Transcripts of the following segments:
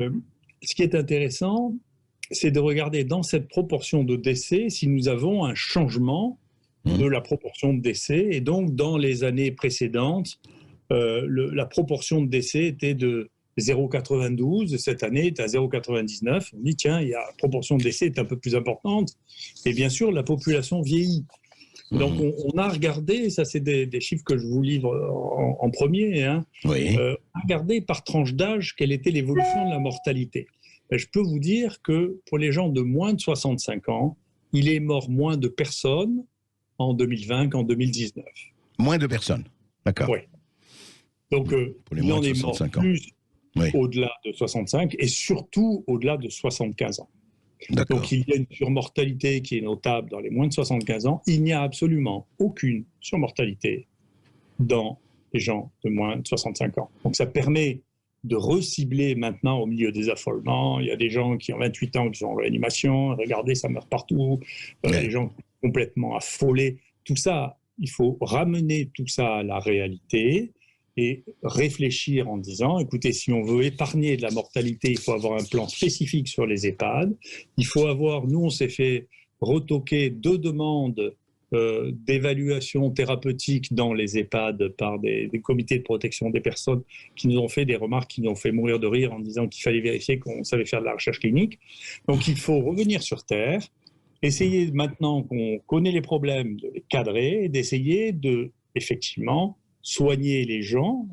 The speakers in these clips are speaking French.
Euh, Ce qui est intéressant, c'est de regarder dans cette proportion de décès si nous avons un changement de la proportion de décès. Et donc, dans les années précédentes, la proportion de décès était de 0,92. Cette année est à 0,99. On dit, tiens, la proportion de décès est un peu plus importante. Et bien sûr, la population vieillit. Donc, on a regardé, ça c'est des chiffres que je vous livre en premier, hein, Oui. on a regardé par tranche d'âge quelle était l'évolution de la mortalité. Ben, je peux vous dire que pour les gens de moins de 65 ans, il est mort moins de personnes en 2020 qu'en 2019. Moins de personnes. D'accord. Oui. Donc, Pour les il moins en de est mort 65 ans. plus Oui. au-delà de 65 et surtout au-delà de 75 ans. D'accord. Donc, il y a une surmortalité qui est notable dans les moins de 75 ans. Il n'y a absolument aucune surmortalité dans les gens de moins de 65 ans. Donc, ça permet de recibler maintenant au milieu des affolements. Il y a des gens qui ont 28 ans qui sont en réanimation. Regardez, ça meurt partout. Les gens complètement affolés. Tout ça, il faut ramener tout ça à la réalité et réfléchir en disant, écoutez, si on veut épargner de la mortalité, il faut avoir un plan spécifique sur les EHPAD. Il faut avoir, nous, on s'est fait retoquer 2 demandes d'évaluation thérapeutique dans les EHPAD par des comités de protection des personnes qui nous ont fait des remarques qui nous ont fait mourir de rire en disant qu'il fallait vérifier qu'on savait faire de la recherche clinique. Donc il faut revenir sur Terre, essayer maintenant qu'on connaît les problèmes de les cadrer et d'essayer de, effectivement, soigner les gens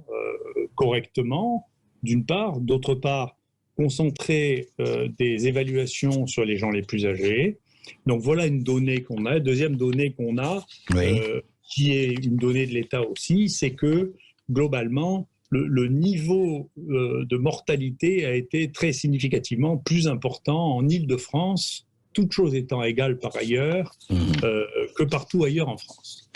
correctement, d'une part, d'autre part, concentrer des évaluations sur les gens les plus âgés. Donc voilà une donnée qu'on a. Deuxième donnée qu'on a, qui est une donnée de l'État aussi, c'est que globalement, le niveau de mortalité a été très significativement plus important en Île-de-France, toutes choses étant égales par ailleurs, que partout ailleurs en France.